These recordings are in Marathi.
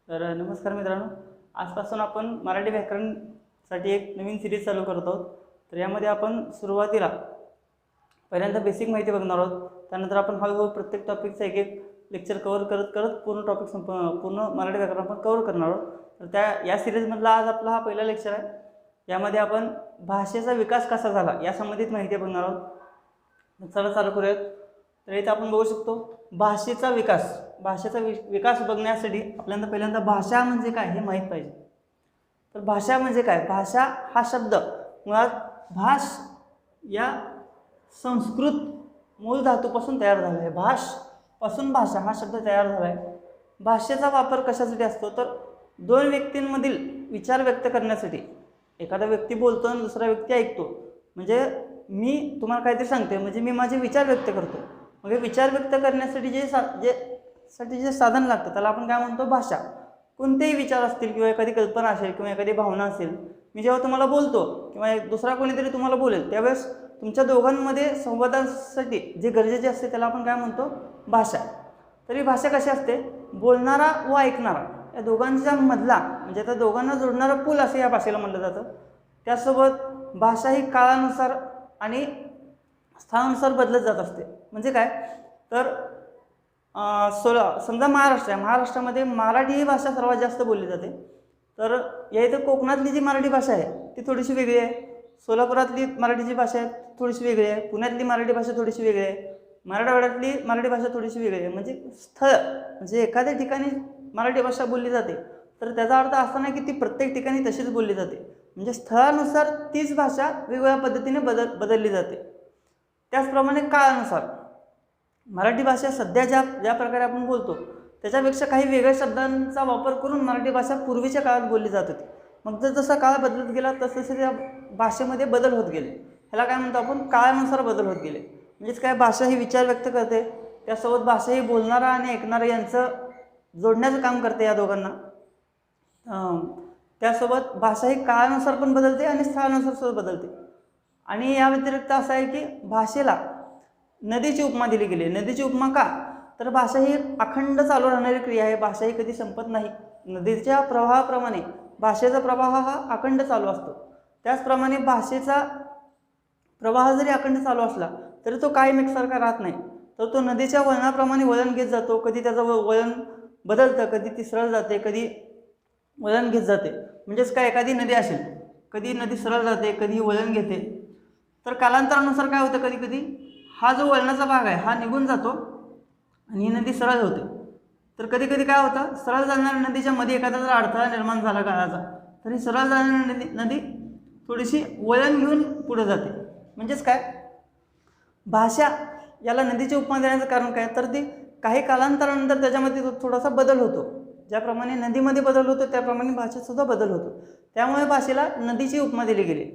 तर नमस्कार मित्रांनो, आजपासून आपण मराठी व्याकरणसाठी एक नवीन सिरीज चालू करत आहोत. तर यामध्ये आपण सुरुवातीला पहिल्यांदा बेसिक माहिती बघणार आहोत. त्यानंतर आपण हळूहळू प्रत्येक टॉपिकचा एक एक लेक्चर कव्हर करत करत पूर्ण टॉपिक पूर्ण मराठी व्याकरण आपण कव्हर करणार आहोत. तर या सिरीजमधला आज आपला हा पहिला लेक्चर आहे. यामध्ये आपण भाषेचा विकास कसा झाला या संबंधित माहिती बघणार आहोत. चला चालू करूयात. तर इथे आपण बघू शकतो भाषेचा विकास बघण्यासाठी आपल्याला पहिल्यांदा भाषा म्हणजे काय हे माहीत पाहिजे. तर भाषा म्हणजे काय? भाषा हा शब्द मुळात भाष या संस्कृत मूळ धातूपासून तयार झाला आहे. पासून भाषा हा शब्द तयार झाला आहे. भाषेचा वापर कशासाठी असतो? तर दोन व्यक्तींमधील विचार व्यक्त करण्यासाठी. एखादा व्यक्ती बोलतो आणि दुसरा व्यक्ती ऐकतो. म्हणजे मी तुम्हाला काहीतरी सांगते, म्हणजे मी माझे विचार व्यक्त करतो. मग हे विचार व्यक्त करण्यासाठी जे साधन लागतं त्याला आपण काय म्हणतो? भाषा. कोणतेही विचार असतील किंवा एखादी कल्पना असेल किंवा एखादी भावना असेल, मी जेव्हा तुम्हाला बोलतो किंवा दुसरा कोणीतरी तुम्हाला बोलेल त्यावेळेस तुमच्या दोघांमध्ये संवादासाठी जे गरजेचे असते त्याला आपण काय म्हणतो? भाषा. तरी भाषा कशी असते? बोलणारा व ऐकणारा या दोघांच्या मधला म्हणजे त्या दोघांना जोडणारा पूल असं या भाषेला म्हटलं जातं. त्यासोबत भाषा ही काळानुसार आणि स्थानानुसार बदलत जात असते. म्हणजे काय? तर समजा महाराष्ट्र आहे. महाराष्ट्रामध्ये मराठी ही भाषा सर्वात जास्त बोलली जाते. तर या इथं कोकणातली जी मराठी भाषा आहे ती थोडीशी वेगळी आहे. सोलापुरातली मराठीची भाषा आहे थोडीशी वेगळी आहे. पुण्यातली मराठी भाषा थोडीशी वेगळी आहे. मराठवाड्यातली मराठी भाषा थोडीशी वेगळी आहे. म्हणजे स्थळ म्हणजे एखाद्या ठिकाणी मराठी भाषा बोलली जाते तर त्याचा अर्थ असा नाही की ती प्रत्येक ठिकाणी तशीच बोलली जाते. म्हणजे स्थळानुसार तीच भाषा वेगवेगळ्या पद्धतीने बदलली जाते. त्याचप्रमाणे काळानुसार मराठी भाषा सध्या ज्या प्रकारे आपण बोलतो त्याच्यापेक्षा काही वेगळ्या शब्दांचा वापर करून मराठी भाषा पूर्वीच्या काळात बोलली जात होती. मग जसा काळ बदलत गेला तसं त्या भाषेमध्ये बदल होत गेले. ह्याला काय म्हणतो आपण? काळानुसार बदल होत गेले. म्हणजेच काय? भाषा ही विचार व्यक्त करते, त्यासोबत भाषा ही बोलणारा आणि ऐकणारा यांचं जोडण्याचं काम करते या दोघांना. त्यासोबत भाषा ही काळानुसार पण बदलते आणि स्थळानुसार सुद्धा बदलते. आणि या व्यतिरिक्त असं आहे की भाषेला नदीची उपमा दिली गेली. नदीची उपमा का? तर भाषा ही अखंड चालू राहणारी क्रिया आहे. भाषा ही कधी संपत नाही. नदीच्या प्रवाहाप्रमाणे भाषेचा प्रवाह हा अखंड चालू असतो. त्याचप्रमाणे भाषेचा प्रवाह जरी अखंड चालू असला तरी तो कायम एकसारखा राहत नाही. तर तो नदीच्या वळणाप्रमाणे वळण घेत जातो. कधी त्याचं वळण बदलतं, कधी ती सरळ जाते, कधी वळण घेत जाते. म्हणजेच काय? एखादी नदी असेल, कधी नदी सरळ जाते, कधी वळण घेते. तर कालांतरानुसार काय होतं? कधी कधी हा जो वळणाचा भाग आहे हा निघून जातो आणि ही नदी सरळ होते. तर कधी कधी काय होतं? सरळ जाणाऱ्या नदीच्या मध्ये एखादा जर अडथळा निर्माण झाला काळाचा तर ही सरळ जाणारी नदी थोडीशी वळण घेऊन पुढे जाते. म्हणजेच काय? भाषा याला नदीची उपमा देण्याचं कारण काय? तर ती काही कालांतरानंतर त्याच्यामध्ये थोडासा बदल होतो. ज्याप्रमाणे नदीमध्ये बदल होतो त्याप्रमाणे भाषेत सुद्धा बदल होतो. त्यामुळे भाषेला नदीची उपमा दिली गेली.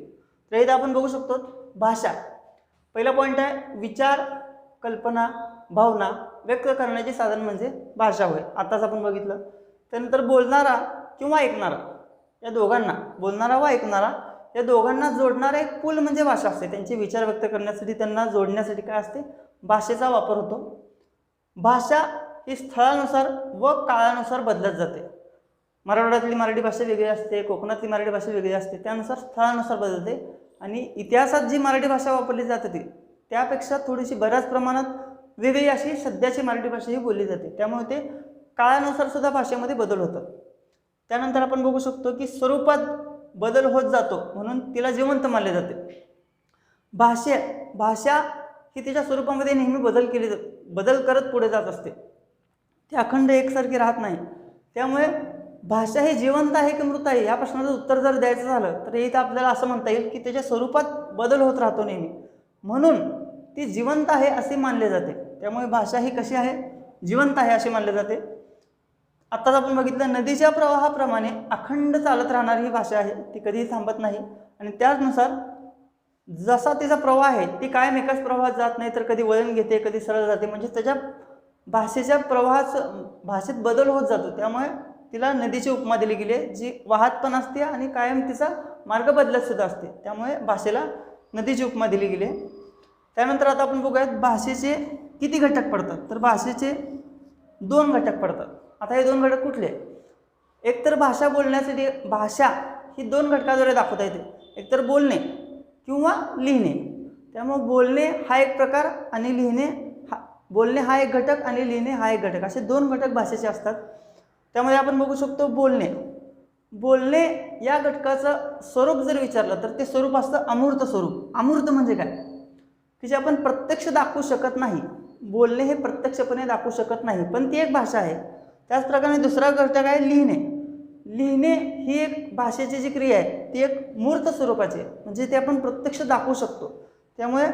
तर इथं आपण बघू शकतो भाषा. पहिला पॉईंट आहे विचार, कल्पना, भावना व्यक्त करण्याचे साधन म्हणजे भाषा होय. आताच आपण बघितलं. त्यानंतर बोलणारा किंवा ऐकणारा या दोघांना, बोलणारा व ऐकणारा या दोघांना जोडणारा एक पूल म्हणजे भाषा असते. त्यांचे विचार व्यक्त करण्यासाठी, त्यांना जोडण्यासाठी काय असते? भाषेचा वापर होतो. भाषा ही स्थळानुसार व काळानुसार बदलत जाते. मराठवाड्यातली मराठी भाषा वेगळी असते, कोकणातली मराठी भाषा वेगळी असते. त्यानुसार स्थळानुसार बदलते. आणि इतिहासात जी मराठी भाषा वापरली जात होती त्यापेक्षा थोडीशी बऱ्याच प्रमाणात वेगळी अशी सध्याची मराठी भाषा ही बोलली जाते. त्यामुळे ते काळानुसार सुद्धा भाषेमध्ये बदल होतात. त्यानंतर आपण बघू शकतो की स्वरूपात बदल होत जातो म्हणून तिला जिवंत मानले जाते. भाषा ही तिच्या स्वरूपामध्ये नेहमी बदल करत पुढे जात असते. ती अखंड एकसारखी राहत नाही. त्यामुळे भाषा ही जिवंत आहे की मृत आहे या प्रश्नाचं उत्तर जर द्यायचं झालं तर इथं आपल्याला असं म्हणता येईल की त्याच्या स्वरूपात बदल होत राहतो नेहमी, म्हणून ती जिवंत आहे असे मानले जाते. त्यामुळे भाषा ही कशी आहे? जिवंत आहे असे मानले जाते. आत्ताच आपण बघितलं नदीच्या प्रवाहाप्रमाणे अखंड चालत राहणारी ही भाषा आहे. ती कधीही थांबत नाही आणि त्यानुसार जसा तिचा प्रवाह आहे ती कायम एकाच प्रवाहात जात नाही, तर कधी वळण घेते, कधी सरळ जाते. म्हणजे त्याच्या भाषेच्या भाषेत बदल होत जातो. त्यामुळे तिला नदीची उपमा दिली गेली आहे, जी वाहत पण असते आणि कायम तिचा मार्ग बदलत सुद्धा असते. त्यामुळे भाषेला नदीची उपमा दिली गेली आहे. त्यानंतर आता आपण बघूयात भाषेचे किती घटक पडतात. तर भाषेचे 2 घटक पडतात. आता हे 2 घटक कुठले? एकतर भाषा बोलण्यासाठी भाषा ही दोन घटकाद्वारे दाखवता येते, एकतर बोलणे किंवा लिहिणे. त्यामुळे बोलणे हा एक प्रकार आणि बोलणे हा एक घटक आणि लिहिणे हा एक घटक, असे दोन घटक भाषेचे असतात. त्यामध्ये आपण बघू शकतो बोलणे या घटकाचं स्वरूप जर विचारलं तर ते स्वरूप असतं अमूर्त स्वरूप. अमूर्त म्हणजे काय की जे आपण प्रत्यक्ष दाखवू शकत नाही. बोलणे हे प्रत्यक्षपणे दाखवू शकत नाही, पण ती एक भाषा आहे. त्याचप्रकारे दुसरा घटक आहे लिहिणे ही एक भाषेची जी क्रिया आहे ती एक मूर्त स्वरूपाची आहे, म्हणजे ते आपण प्रत्यक्ष दाखवू शकतो. त्यामुळे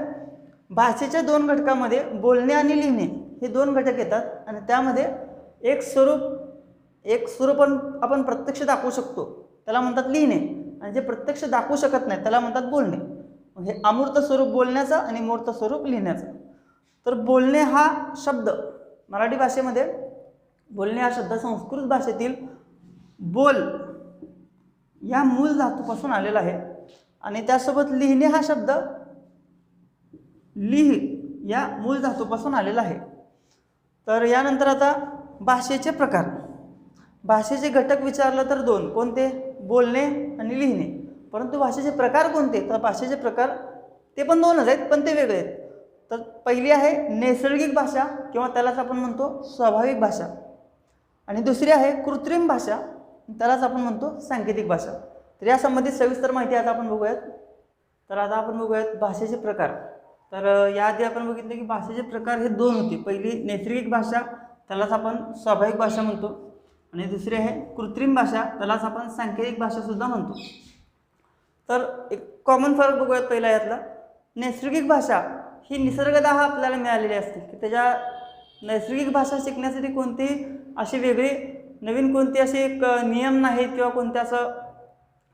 भाषेच्या दोन घटकामध्ये बोलणे आणि लिहिणे हे दोन घटक येतात आणि त्यामध्ये एक स्वरूप आपण प्रत्यक्ष दाखवू शकतो त्याला म्हणतात लिहिणे, आणि जे प्रत्यक्ष दाखवू शकत नाही त्याला म्हणतात बोलणे. हे अमूर्त स्वरूप बोलण्याचं आणि मूर्त स्वरूप लिहिण्याचं. तर बोलणे हा शब्द मराठी भाषेमध्ये बोलणे हा शब्द संस्कृत भाषेतील बोल या मूळ धातूपासून आलेला आहे आणि त्यासोबत लिहिणे हा शब्द लिह या मूळ धातूपासून आलेला आहे. तर यानंतर आता भाषेचे प्रकार. भाषेचे घटक विचारलं तर दोन, कोणते? बोलणे आणि लिहिणे. परंतु भाषेचे प्रकार कोणते? तर भाषेचे प्रकार ते पण दोनच आहेत, पण ते वेगळे आहेत. तर पहिली आहे नैसर्गिक भाषा किंवा त्यालाच आपण म्हणतो स्वाभाविक भाषा, आणि दुसरी आहे कृत्रिम भाषा, त्यालाच आपण म्हणतो सांकेतिक भाषा. तर या संबंधित सविस्तर माहिती आता आपण बघूयात. तर आता आपण बघूयात भाषेचे प्रकार. तर याआधी आपण बघितले की भाषेचे प्रकार हे दोन होते. पहिली नैसर्गिक भाषा, त्यालाच आपण स्वाभाविक भाषा म्हणतो, आणि दुसरी आहे कृत्रिम भाषा, त्यालाच आपण सांकेतिक भाषासुद्धा म्हणतो. तर एक कॉमन फरक बघूयात पहिला यातला. नैसर्गिक भाषा ही निसर्गतः आपल्याला मिळालेली असते, की त्याच्या नैसर्गिक भाषा शिकण्यासाठी कोणती अशी वेगळी नवीन कोणती असे एक नियम नाहीत किंवा कोणते असं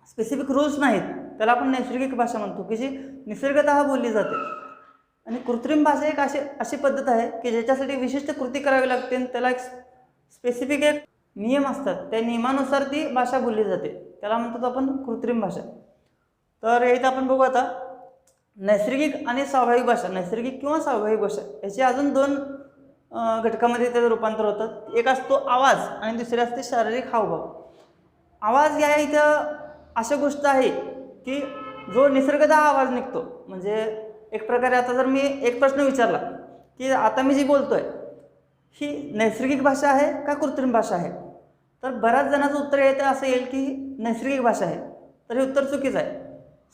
स्पेसिफिक रूल्स नाहीत, त्याला आपण नैसर्गिक भाषा म्हणतो की जी निसर्गतः बोलली जाते. आणि कृत्रिम भाषा एक अशी पद्धत आहे की ज्याच्यासाठी विशिष्ट कृती करावी लागते आणि त्याला एक स्पेसिफिक एक नियम असतात, त्या नियमानुसार ती भाषा बोलली जाते, त्याला म्हणतो आपण कृत्रिम भाषा. तर इथं आपण बघू आता नैसर्गिक आणि स्वाभाविक भाषा. नैसर्गिक किंवा स्वाभाविक भाषा याचे अजून दोन घटकामध्ये त्याचं रूपांतर होतं. एक असतो आवाज आणि दुसरे असते शारीरिक हावभाव. आवाज या इथं अशा गोष्ट आहे की जो निसर्गतः आवाज निघतो. म्हणजे एक प्रकारे आता जर मी एक प्रश्न विचारला की आता मी जी बोलतोय ही नैसर्गिक भाषा आहे का कृत्रिम भाषा आहे, तर बऱ्याच जणांचं उत्तर येतं असं येईल की नैसर्गिक भाषा आहे. तर हे उत्तर चुकीचं आहे.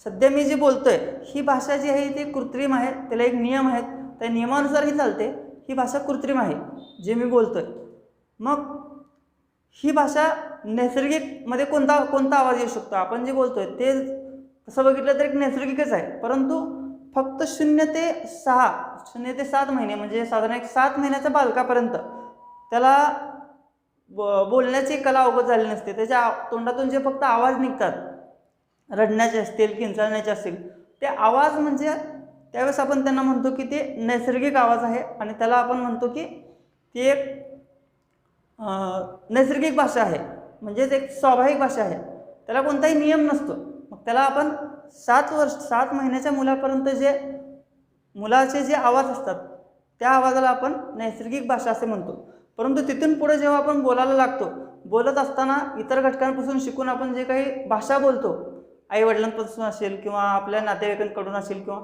सध्या मी जी बोलतोय ही भाषा जी आहे ती कृत्रिम आहे, त्याला एक नियम आहेत, त्या नियमानुसार ही चालते, ही भाषा कृत्रिम आहे जे मी बोलतोय. मग ही भाषा नैसर्गिकमध्ये कोणता आवाज येऊ शकतो, आपण जे बोलतोय ते तसं बघितलं तर एक नैसर्गिकच आहे, परंतु फक्त 0 ते 7 महिने म्हणजे साधारण एक 7 महिन्याच्या बालकापर्यंत त्याला बोलण्याची कला अवगत झाली नसते. त्याच्या तोंडातून जे फक्त आवाज निघतात, रडण्याचे असतील किंचाळण्याचे असतील, ते आवाज म्हणजे त्यावेळेस आपण त्यांना म्हणतो की ते नैसर्गिक आवाज आहे आणि त्याला आपण म्हणतो की ती एक नैसर्गिक भाषा आहे, म्हणजेच एक स्वाभाविक भाषा आहे, त्याला कोणताही नियम नसतो. मग त्याला आपण 7 महिन्याच्या मुलापर्यंत मुलाचे जे आवाज असतात त्या आवाजाला आपण नैसर्गिक भाषा असे म्हणतो. परंतु तिथून पुढे जेव्हा आपण बोलायला लागतो, बोलत असताना इतर घटकांपासून शिकून आपण जे काही भाषा बोलतो, आईवडिलांपासून असेल किंवा आपल्या नातेवाईकांकडून असेल किंवा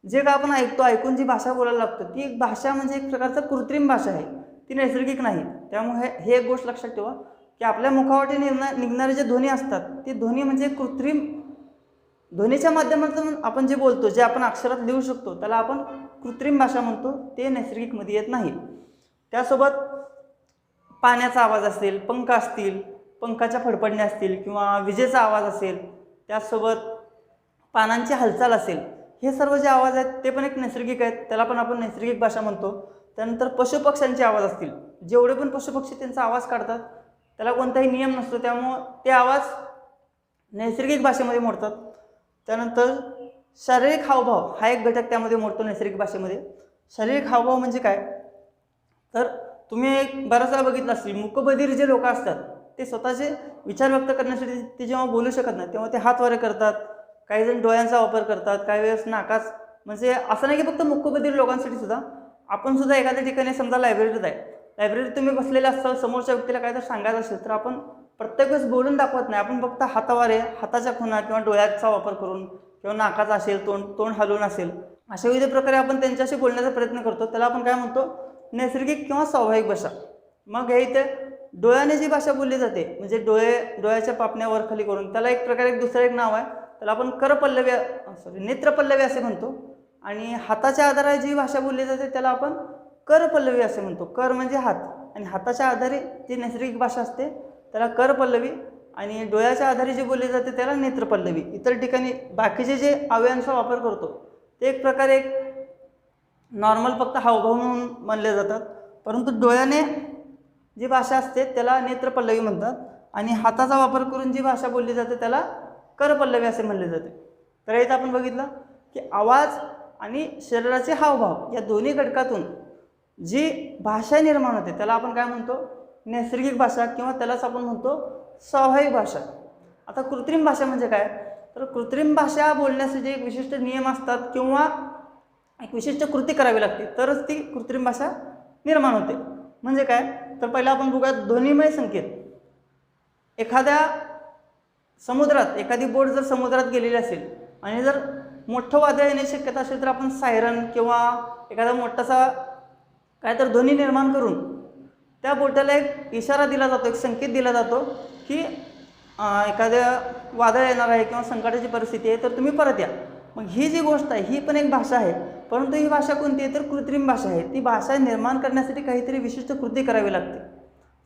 जे काय आपण ऐकून जी भाषा बोलायला लागतो ती एक भाषा म्हणजे एक प्रकारचं कृत्रिम भाषा आहे, ती नैसर्गिक नाही. त्यामुळे हे एक गोष्ट लक्षात ठेवा की आपल्या मुखावाटे निघणारे जे ध्वनी असतात ते ध्वनी म्हणजे कृत्रिम ध्वनीच्या माध्यमातून आपण जे बोलतो, जे आपण अक्षरात लिहू शकतो त्याला आपण कृत्रिम भाषा म्हणतो, ते नैसर्गिकमध्ये येत नाही. त्यासोबत पाण्याचा आवाज असेल, पंख असतील, पंखाच्या फडफडणे असतील किंवा विजेचा आवाज असेल, त्यासोबत पानांची हालचाल असेल, हे सर्व जे आवाज आहेत ते पण एक नैसर्गिक आहेत, त्याला पण आपण नैसर्गिक भाषा म्हणतो. त्यानंतर पशुपक्ष्यांचे आवाज असतील, जेवढे पण पशुपक्षी त्यांचा आवाज काढतात त्याला कोणताही नियम नसतो, त्यामुळं ते आवाज नैसर्गिक भाषेमध्ये मोडतात. त्यानंतर शारीरिक हावभाव हा एक घटक त्यामध्ये मोडतो नैसर्गिक भाषेमध्ये. शारीरिक हावभाव म्हणजे काय, तर तुम्ही एक बराचसा बघितलं असेल, मूकबधीर जे लोक असतात ते स्वतःचे विचार व्यक्त करण्यासाठी ते जेव्हा बोलू शकत नाही तेव्हा ते हात वारे करतात, काही जण डोळ्यांचा वापर करतात, काही वेळेस नाकाच. म्हणजे असं नाही की फक्त मूकबधीर लोकांसाठी सुद्धा, आपण सुद्धा एखाद्या ठिकाणी समजा लायब्ररीत आहे, लायब्ररीत तुम्ही बसलेले असताल, समोरच्या व्यक्तीला काहीतरी सांगायचं असेल तर आपण प्रत्येक वेळेस बोलून दाखवत नाही, आपण फक्त हातावारे, हाताच्या खुणा किंवा डोळ्याचा वापर करून किंवा नाकाचा असेल, तोंड हलवून असेल, अशा विविध प्रकारे आपण त्यांच्याशी बोलण्याचा प्रयत्न करतो. त्याला आपण काय म्हणतो, नैसर्गिक किंवा स्वाभाविक भाषा. मग हे इथे डोळ्याने जी भाषा बोलली जाते, म्हणजे डोळ्याच्या पापण्या वर खाली करून, त्याला एक प्रकारे दुसरं एक नाव आहे, त्याला आपण नेत्रपल्लवी असे म्हणतो. आणि हाताच्या आधारे जी भाषा बोलली जाते त्याला आपण करपल्लवी असे म्हणतो. कर म्हणजे हात, आणि हाताच्या आधारे जी नैसर्गिक भाषा असते त्याला करपल्लवी, आणि डोळ्याच्या आधारे जी बोलली जाते त्याला नेत्रपल्लवी. इतर ठिकाणी बाकीचे जे अवयवांचा वापर करतो ते एक प्रकारे एक नॉर्मल फक्त हावभाव म्हणून मानले जातात, परंतु डोळ्याने जी भाषा असते त्याला नेत्रपल्लवी म्हणतात, आणि हाताचा वापर करून जी भाषा बोलली जाते त्याला करपल्लवी असे म्हणले जाते. तर इथं आपण बघितलं की आवाज आणि शरीराचे हावभाव या दोन्ही घटकातून जी भाषा निर्माण होते त्याला आपण काय म्हणतो, नैसर्गिक भाषा, किंवा त्यालाच आपण म्हणतो स्वाभाविक भाषा. आता कृत्रिम भाषा म्हणजे काय, तर कृत्रिम भाषा बोलण्यासाठी एक विशिष्ट नियम असतात किंवा एक विशिष्ट कृती करावी लागते तरच ती कृत्रिम भाषा निर्माण होते. म्हणजे काय, तर पहिला आपण बघूया ध्वनिमय संकेत. एखाद्या समुद्रात एखादी बोट जर समुद्रात गेलेली असेल आणि जर मोठं वादळ येण्याची शक्यता असेल तर आपण सायरन किंवा एखादा मोठासा काय तर ध्वनी निर्माण करून त्या बोटाला एक इशारा दिला जातो, एक संकेत दिला जातो की एखाद्या वादळ येणार आहे किंवा संकटाची परिस्थिती आहे तर तुम्ही परत या. मग ही जी गोष्ट आहे ही पण एक भाषा आहे, परंतु ही भाषा कोणती आहे तर कृत्रिम भाषा आहे. ती भाषा निर्माण करण्यासाठी काहीतरी विशिष्ट कृती करावी लागते.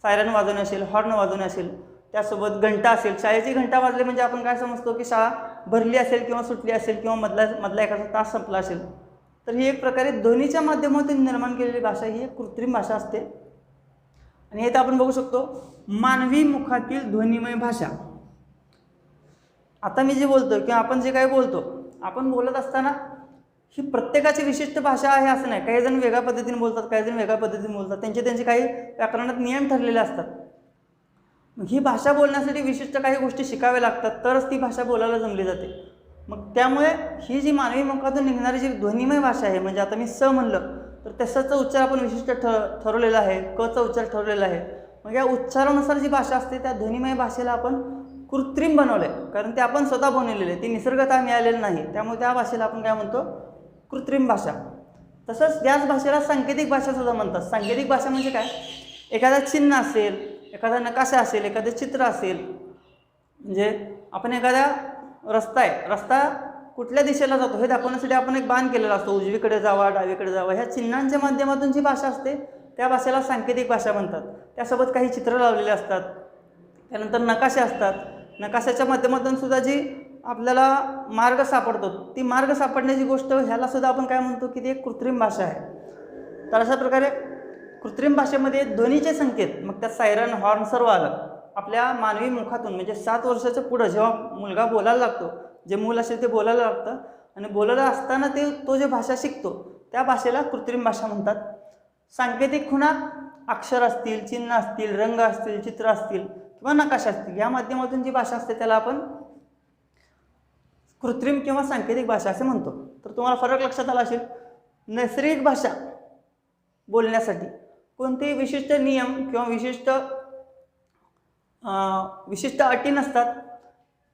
सायरन वाजवणे असेल, हॉर्न वाजवणे असेल, त्यासोबत घंटा असेल. शाळेची घंटा वाजली म्हणजे आपण काय समजतो की शाळा भरली असेल किंवा सुटली असेल किंवा मधला एखादा तास संपला असेल. तर ही एक प्रकारे ध्वनीच्या माध्यमातून निर्माण केलेली भाषा ही एक कृत्रिम भाषा असते. आणि इथे आपण बघू शकतो मानवी मुखातील ध्वनिमय भाषा. आता मी जे बोलतो किंवा आपण जे काही बोलतो, आपण बोलत असताना ही प्रत्येकाची विशिष्ट भाषा आहे असं नाही. काही जण वेगळ्या पद्धतीने बोलतात, काही जण वेगळ्या पद्धतीने बोलतात, त्यांचे काही व्याकरणात नियम ठरलेले असतात. ही भाषा बोलण्यासाठी विशिष्ट काही गोष्टी शिकाव्या लागतात तरच ती भाषा बोलायला जमली जाते. मग त्यामुळे ही जी मानवी मुखातून निघणारी जी ध्वनिमय भाषा आहे, म्हणजे आता मी स म्हणलं तर त्याचा उच्चार आपण विशिष्ट ठरवलेला आहे, कचा उच्चार ठरवलेला आहे. मग या उच्चारानुसार जी भाषा असते त्या ध्वनिमय भाषेला आपण कृत्रिम बनवलं आहे, कारण ते आपण स्वतः बनवलेले आहे, ती निसर्गतः मिळालेली नाही. त्यामुळे त्या भाषेला आपण काय म्हणतो, कृत्रिम भाषा. तसंच याच भाषेला सांकेतिक भाषासुद्धा म्हणतात. सांकेतिक भाषा म्हणजे काय, एखादा चिन्ह असेल, एखादा नकाशा असेल, एखादं चित्र असेल, म्हणजे आपण एखाद्या रस्ता कुठल्या दिशेला जातो हे दाखवण्यासाठी आपण एक बाण केलेला असतो, उजवीकडे जावा, डावीकडे जावा. ह्या चिन्हांच्या माध्यमातून जी भाषा असते त्या भाषेला सांकेतिक भाषा म्हणतात. त्यासोबत काही चित्र लावलेले असतात, त्यानंतर नकाशे असतात. नकाशाच्या माध्यमातून सुद्धा जी आपल्याला मार्ग सापडतो, ती मार्ग सापडण्याची गोष्ट ह्याला सुद्धा आपण काय म्हणतो की ती एक कृत्रिम भाषा आहे. तर अशा प्रकारे कृत्रिम भाषेमध्ये ध्वनीचे संकेत, मग त्यात सायरन, हॉर्न सर्व आलं आपल्या मानवी मुखातून. म्हणजे 7 वर्षाच्या पुढं जेव्हा मुलगा बोलायला लागतो, जे मूल असेल ते बोलायला लागतं, आणि बोलायला असताना तो जे भाषा शिकतो त्या भाषेला कृत्रिम भाषा म्हणतात. सांकेतिक खुणा, अक्षर असतील, चिन्ह असतील, रंग असतील, चित्र असतील किंवा नकाशा असतील, या माध्यमातून जी भाषा असते त्याला आपण कृत्रिम किंवा सांकेतिक भाषा असे म्हणतो. तर तुम्हाला फरक लक्षात आला असेल. नैसर्गिक भाषा बोलण्यासाठी कोणतेही विशिष्ट नियम किंवा विशिष्ट अटी नसतात.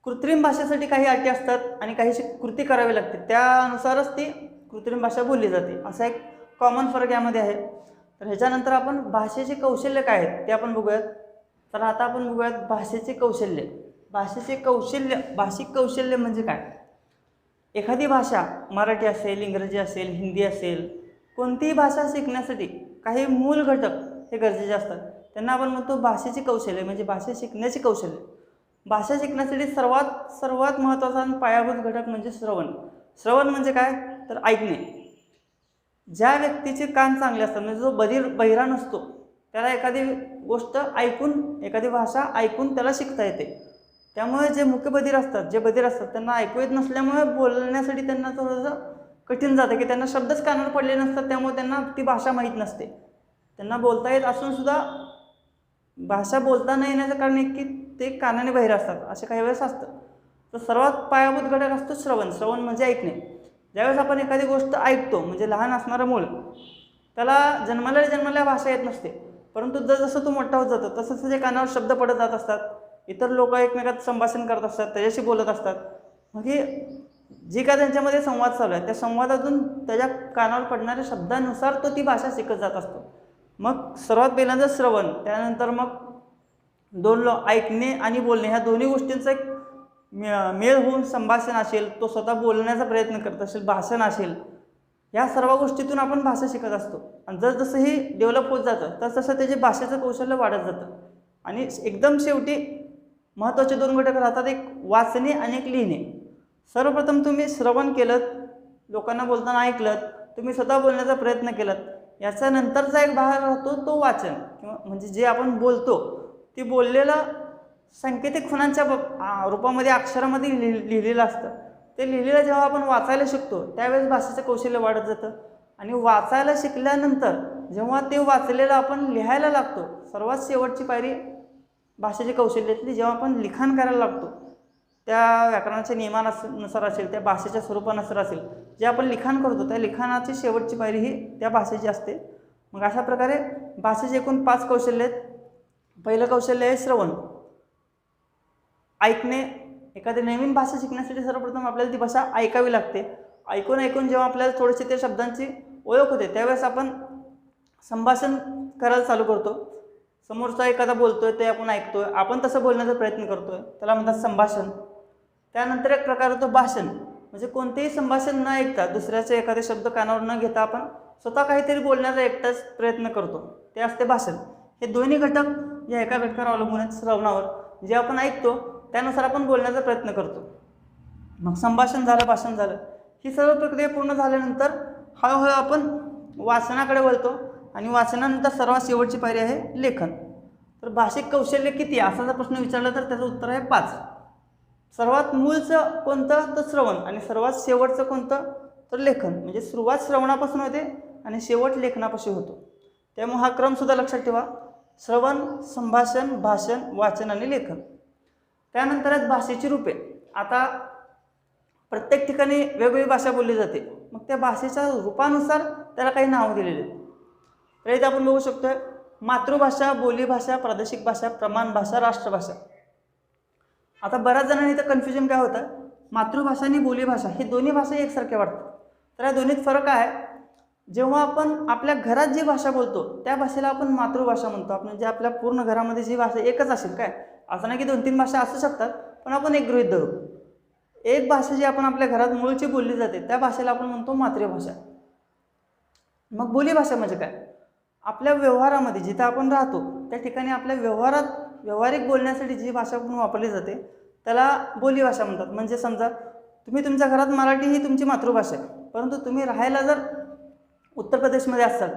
कृत्रिम भाषेसाठी काही अटी असतात आणि काही कृती करावी लागते, त्यानुसारच ती कृत्रिम भाषा बोलली जाते. असा एक कॉमन फरक यामध्ये आहे. तर ह्याच्यानंतर आपण भाषेचे कौशल्य काय आहेत ते आपण बघूयात. तर आता आपण बघूयात भाषेचे कौशल्य. भाषिक कौशल्य म्हणजे काय. एखादी भाषा मराठी असेल, इंग्रजी असेल, हिंदी असेल, कोणतीही भाषा शिकण्यासाठी काही मूल घटक हे गरजेचे असतात. त्यांना आपण म्हणतो भाषेचे कौशल्य, म्हणजे भाषा शिकण्याचे कौशल्य. भाषा शिकण्यासाठी सर्वात महत्त्वाचा आणि पायाभूत घटक म्हणजे श्रवण. श्रवण म्हणजे काय तर ऐकणे. ज्या व्यक्तीचे कान चांगले असतात, म्हणजे जो बहिरा नसतो, त्याला एखादी गोष्ट ऐकून, एखादी भाषा ऐकून त्याला शिकता येते. त्यामुळे जे बधिर असतात त्यांना ऐकू येत नसल्यामुळे बोलण्यासाठी त्यांना थोडंसं कठीण जातं, की त्यांना शब्दच कानावर पडले नसतात, त्यामुळे त्यांना ती भाषा माहीत नसते. त्यांना बोलता येत असूनसुद्धा भाषा बोलता न येण्याचं कारण एक की ते कानाने बहिर असतात, असे काही वेळेस असतं. तर सर्वात पायाभूत घटक असतो श्रवण. श्रवण म्हणजे ऐकणे. ज्यावेळेस आपण एखादी गोष्ट ऐकतो, म्हणजे लहान असणारं मूल, त्याला जन्मल्या भाषा येत नसते, परंतु जसं तो मोठा होत जातो तसं त्याच्या कानावर शब्द पडत जात असतात, इतर लोक एकमेकात संभाषण करत असतात, त्याच्याशी बोलत असतात. मग हे जे काय त्यांच्यामध्ये संवाद चालू आहे त्या संवादातून त्याच्या कानावर पडणाऱ्या शब्दानुसार तो ती भाषा शिकत जात असतो. मग सर्वात पहिल्यांदा श्रवण, त्यानंतर मग ऐकणे आणि बोलणे ह्या दोन्ही गोष्टींचा एक मेळ होऊन संभाषण असेल, तो स्वतः बोलण्याचा प्रयत्न करत असेल, भाषण असेल, या सर्व गोष्टीतून आपण भाषा शिकत असतो. आणि जसजसं हे डेव्हलप होत जातं तसतसं त्याचे भाषेचं कौशल्य वाढत जातं. आणि एकदम शेवटी महत्त्वाचे 2 घटक राहतात, एक वाचणे आणि एक लिहिणे. सर्वप्रथम तुम्ही श्रवण केलं, लोकांना बोलताना ऐकलं, तुम्ही स्वतः बोलण्याचा प्रयत्न केलात, याच्यानंतरचा एक भाग राहतो तो वाचन, किंवा म्हणजे जे आपण बोलतो ते बोललेलं सांकेतिक खुणांच्या रूपामध्ये अक्षरामध्ये लिहिलेलं असतं. ते लिहिलेलं जेव्हा आपण वाचायला शिकतो त्यावेळेस भाषेचं कौशल्य वाढत जातं. आणि वाचायला शिकल्यानंतर जेव्हा ते वाचलेलं आपण लिहायला लागतो, सर्वात शेवटची पायरी भाषेची कौशल्यातली जेव्हा आपण लिखाण करायला लागतो, त्या व्याकरणाच्या नियमानुसार असेल, त्या भाषेच्या स्वरूपानुसार असेल, जे आपण लिखाण करतो त्या लिखाणाची शेवटची पायरी ही त्या भाषेची असते. मग अशा प्रकारे भाषेचे एकूण 5 कौशल्य आहेत. पहिलं कौशल्य आहे श्रवण, ऐकणे. एखादी नवीन भाषा शिकण्यासाठी सर्वप्रथम आपल्याला ती भाषा ऐकावी लागते. ऐकून जेव्हा आपल्याला थोडीशी त्या शब्दांची ओळख होते त्यावेळेस आपण संभाषण करायला चालू करतो. समोरचा एखादा बोलतोय ते आपण ऐकतोय, आपण तसं बोलण्याचा प्रयत्न करतोय, त्याला म्हणतात संभाषण. त्यानंतर एक प्रकार होतो भाषण, म्हणजे कोणतेही संभाषण न ऐकता, दुसऱ्याचे एखादे शब्द कानावर न घेता आपण स्वतः काहीतरी बोलण्याचा एकटाच प्रयत्न करतो, ते असते भाषण. हे दोन्ही घटक या एका घटकावर अवलंबून आहेत, श्रवणावर. जे आपण ऐकतो त्यानुसार आपण बोलण्याचा प्रयत्न करतो. मग संभाषण झालं, भाषण झालं, ही सर्व प्रक्रिया पूर्ण झाल्यानंतर हळूहळू आपण वाचनाकडे वळतो. आणि वाचनानंतर सर्वात शेवटची पायरी आहे लेखन. तर भाषिक कौशल्य किती असा जर प्रश्न विचारला तर त्याचं उत्तर आहे 5. सर्वात मूळचं कोणतं तर श्रवण, आणि सर्वात शेवटचं कोणतं तर लेखन. म्हणजे सुरुवात श्रवणापासून होते आणि शेवट लेखनापाशी होतो. त्यामुळे हा क्रमसुद्धा लक्षात ठेवा: श्रवण, संभाषण, भाषण, वाचन आणि लेखन. त्यानंतर आहेत भाषेची रूपे. आता प्रत्येक ठिकाणी वेगवेगळी भाषा बोलली जाते, मग त्या भाषेच्या रूपानुसार त्याला काही नावं दिलेली आहेत. तर इथे आपण बघू शकतो मातृभाषा, बोलीभाषा, प्रादेशिक भाषा, प्रमाण भाषा, राष्ट्रभाषा. आता बऱ्याच जणांनी इथं कन्फ्युजन काय होतं, मातृभाषा आणि बोलीभाषा ही दोन्ही भाषा एकसारख्या वाटतात. तर या दोन्हीत फरक आहे. जेव्हा आपण आपल्या घरात जी भाषा बोलतो त्या भाषेला आपण मातृभाषा म्हणतो. आपण जे आपल्या पूर्ण घरामध्ये जी भाषा एकच असेल, काय असं नाही की 2-3 भाषा असू शकतात, पण आपण एक गृहीत धरू. एक भाषा जी आपण आपल्या घरात मूळची बोलली जाते त्या भाषेला आपण म्हणतो मातृभाषा. मग बोलीभाषा म्हणजे काय? आपल्या व्यवहारामध्ये जिथं आपण राहतो त्या ठिकाणी आपल्या व्यावहारिक बोलण्यासाठी जी भाषा आपण वापरली जाते त्याला बोलीभाषा म्हणतात. म्हणजे समजा तुम्ही तुमच्या घरात मराठी ही तुमची मातृभाषा आहे, परंतु तुम्ही राहायला जर उत्तर प्रदेशमध्ये असाल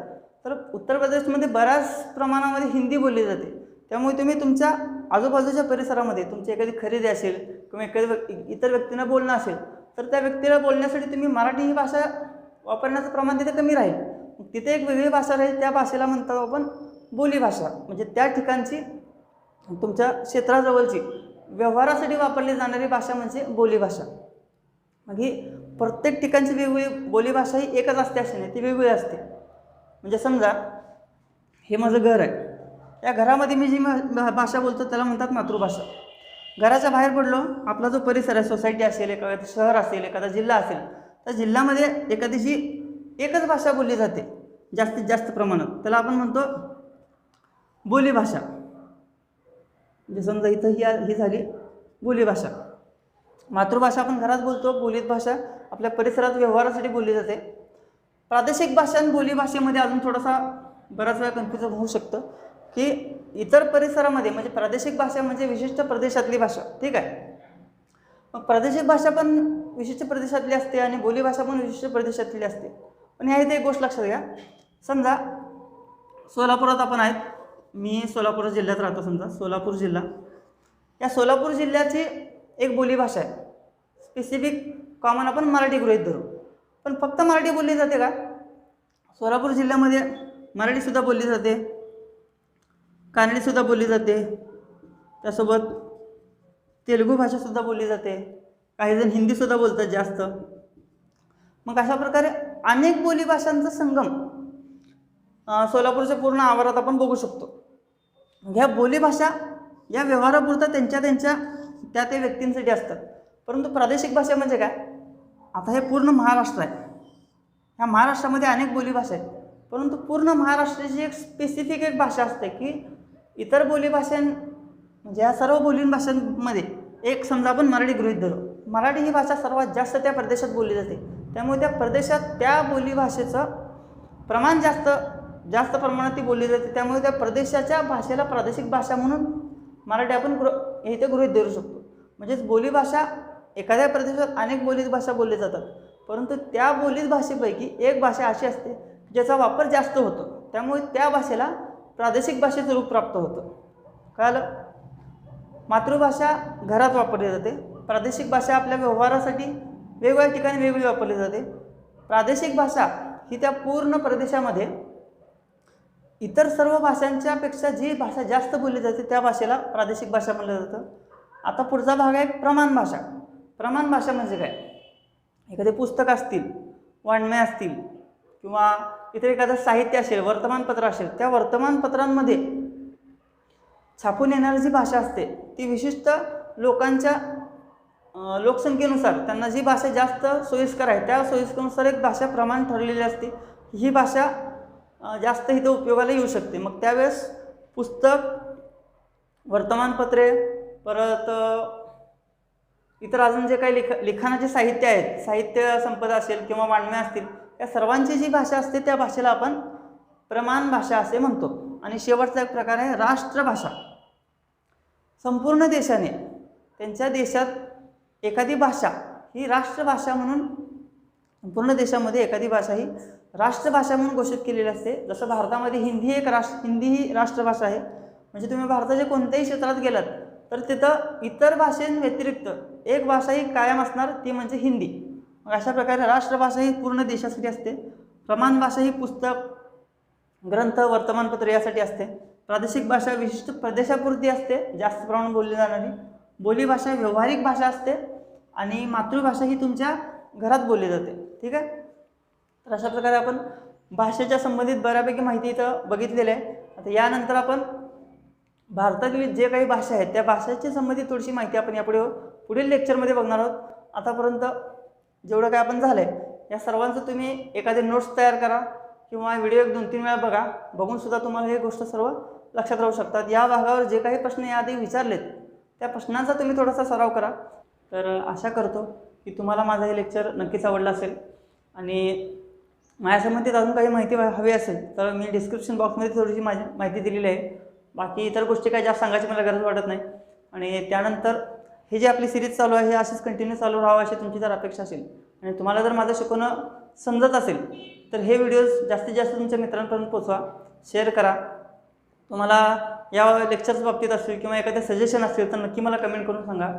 तर उत्तर प्रदेशमध्ये बऱ्याच प्रमाणामध्ये हिंदी बोलली जाते. त्यामुळे तुम्ही तुमच्या आजूबाजूच्या परिसरामध्ये तुमची एखादी खरेदी असेल किंवा एखादी इतर व्यक्तींना बोलणं असेल तर त्या व्यक्तीला बोलण्यासाठी तुम्ही मराठी ही भाषा वापरण्याचं प्रमाण तिथे कमी राहील. तिथे एक वेगळी भाषा राहील, त्या भाषेला म्हणतो आपण बोलीभाषा. म्हणजे त्या ठिकाणची तुमच्या क्षेत्राजवळची व्यवहारासाठी वापरली जाणारी भाषा म्हणजे बोलीभाषा. मग ही प्रत्येक ठिकाणची वेगवेगळी बोलीभाषा ही एकच असते अशी नाही, ती वेगवेगळी असते. म्हणजे समजा हे माझं घर आहे, या घरामध्ये मी जी भाषा बोलतो त्याला म्हणतात मातृभाषा. घराच्या बाहेर पडलो, आपला जो परिसर आहे, सोसायटी असेल, एखादं शहर असेल, एखादा जिल्हा असेल, त्या जिल्ह्यामध्ये एखादीची एकच भाषा बोलली जाते जास्तीत जास्त प्रमाणात, त्याला आपण म्हणतो बोलीभाषा. म्हणजे समजा इथं ही झाली बोलीभाषा. मातृभाषा आपण घरात बोलतो, बोलीत भाषा आपल्या परिसरात व्यवहारासाठी बोलली जाते. प्रादेशिक भाषा आणि बोलीभाषेमध्ये अजून थोडासा बराच वेळा कन्फ्युजन होऊ शकतं की इतर परिसरामध्ये म्हणजे प्रादेशिक भाषा म्हणजे विशिष्ट प्रदेशातली भाषा, ठीक आहे. मग प्रादेशिक भाषा पण विशिष्ट प्रदेशातली असते आणि बोलीभाषा पण विशिष्ट प्रदेशातली असते. पण ह्या इथे एक गोष्ट लक्षात घ्या. समजा सोलापुरात आपण आहेत, मी सोलापूर जिल्ह्यात राहतो, समजा सोलापूर जिल्हा, या सोलापूर जिल्ह्याची एक बोलीभाषा आहे स्पेसिफिक, कॉमन आपण मराठी गृहीत धरू. पण फक्त मराठी बोलली जाते का? सोलापूर जिल्ह्यामध्ये मराठीसुद्धा बोलली जाते, कानडीसुद्धा बोलली जाते, त्यासोबत तेलुगू भाषासुद्धा बोलली जाते, काहीजण हिंदीसुद्धा बोलतात जास्त. मग अशा प्रकारे अनेक बोलीभाषांचा संगम सोलापूरच्या पूर्ण आवारात आपण बघू शकतो. ह्या बोलीभाषा या व्यवहारापुरता त्यांच्या त्या व्यक्तींसाठी असतात. परंतु प्रादेशिक भाषा म्हणजे काय? आता हे पूर्ण महाराष्ट्र आहे, ह्या महाराष्ट्रामध्ये अनेक बोलीभाषा आहेत, परंतु पूर्ण महाराष्ट्राची एक स्पेसिफिक एक भाषा असते की इतर बोलीभाषां म्हणजे या सर्व बोलीभाषांमध्ये एक समजा आपण मराठी गृहीत धरू, मराठी ही भाषा सर्वात जास्त त्या प्रदेशात बोलली जाते, त्यामुळे त्या प्रदेशात त्या बोलीभाषेचं प्रमाण जास्त प्रमाणात ती बोलली जाते, त्यामुळे त्या प्रदेशाच्या भाषेला प्रादेशिक भाषा म्हणून मराठी आपण इथे गृहीत धरू शकतो. म्हणजेच बोलीभाषा एखाद्या प्रदेशात अनेक बोलीभाषा बोलल्या जातात, परंतु त्या बोलीत भाषेपैकी एक भाषा अशी असते ज्याचा वापर जास्त होतो, त्यामुळे त्या भाषेला प्रादेशिक भाषेचं रूप प्राप्त होतं. कळलं? मातृभाषा घरात वापरली जाते, प्रादेशिक भाषा आपल्या व्यवहारासाठी वेगवेगळ्या ठिकाणी वेगळी वापरली जाते. प्रादेशिक भाषा ही त्या पूर्ण प्रदेशामध्ये इतर सर्व भाषांच्यापेक्षा जी भाषा जास्त बोलली जाते त्या भाषेला प्रादेशिक भाषा म्हटलं जातं. आता पुढचा भाग आहे प्रमाण भाषा. प्रमाण भाषा म्हणजे काय? एखादे पुस्तक असतील, वाङ्मय असतील किंवा इतर एखादं साहित्य असेल, वर्तमानपत्र असेल, त्या वर्तमानपत्रांमध्ये छापून येणारी जी भाषा असते ती विशिष्ट लोकांच्या लोकसंख्येनुसार त्यांना जी भाषा जास्त सोयीस्कर आहे त्या सोयीस्करनुसार एक भाषा प्रमाण ठरलेली असते. ही भाषा जास्त इथं उपयोगाला येऊ शकते. मग त्यावेळेस पुस्तक, वर्तमानपत्रे, परत इतर अजून जे काही लिखाणाचे साहित्य आहेत, साहित्य संपदा असेल किंवा वाङ्मय असतील, या सर्वांची जी भाषा असते त्या भाषेला आपण प्रमाण भाषा असे म्हणतो. आणि शेवटचा एक प्रकार आहे राष्ट्रभाषा. संपूर्ण देशाने त्यांच्या देशात एखादी भाषा ही राष्ट्रभाषा म्हणून, संपूर्ण देशामध्ये एखादी भाषा ही राष्ट्रभाषा म्हणून घोषित केलेली असते. जसं भारतामध्ये हिंदी ही राष्ट्रभाषा आहे. म्हणजे तुम्ही भारताच्या कोणत्याही क्षेत्रात गेलात तर तिथं इतर भाषेंव्यतिरिक्त एक भाषा ही कायम असणार, ती म्हणजे हिंदी. मग अशा प्रकारे राष्ट्रभाषा ही पूर्ण देशासाठी असते. प्रमाण भाषा ही पुस्तक, ग्रंथ, वर्तमानपत्र यासाठी असते. प्रादेशिक भाषा विशिष्ट प्रदेशापुरती असते, जास्त प्रमाणात बोलली जाणारी. बोलीभाषा व्यावहारिक भाषा असते आणि मातृभाषा ही तुमच्या घरात बोलली जाते. ठीक आहे. तर अशा प्रकारे आपण भाषेच्या संबंधित बऱ्यापैकी माहिती इथं बघितलेली आहे. आता यानंतर आपण भारतातील जे काही भाषा आहेत त्या भाषेची संबंधित थोडीशी माहिती आपण पुढील लेक्चरमध्ये बघणार आहोत. आतापर्यंत जेवढं काय आपण झालं आहे या सर्वांचं तुम्ही एखादे नोट्स तयार करा किंवा व्हिडिओ 1-2-3 वेळा बघा. बघूनसुद्धा तुम्हाला हे गोष्ट सर्व लक्षात राहू शकतात. या भागावर जे काही प्रश्न याआधी विचारलेत त्या प्रश्नांचा तुम्ही थोडासा सराव करा. तर आशा करतो की तुम्हाला माझं हे लेक्चर नक्कीच आवडलं असेल. आणि माझ्यासंबंधित अजून काही माहिती हवी असेल तर मी डिस्क्रिप्शन बॉक्समध्ये थोडीशी माझी माहिती दिलेली आहे. बाकी इतर गोष्टी काही जास्त सांगायची मला गरज वाटत नाही. आणि त्यानंतर हे जे आपली सिरीज चालू आहे हे अशीच कंटिन्यू चालू राहावं अशी तुमची जर अपेक्षा असेल आणि तुम्हाला जर माझं शिकवणं समजत असेल तर हे व्हिडिओज जास्तीत जास्त तुमच्या मित्रांपर्यंत पोचवा, शेअर करा. तुम्हाला या लेक्चर्स बाबतीत असेल किंवा एखादे सजेशन असतील तर नक्की मला कमेंट करून सांगा.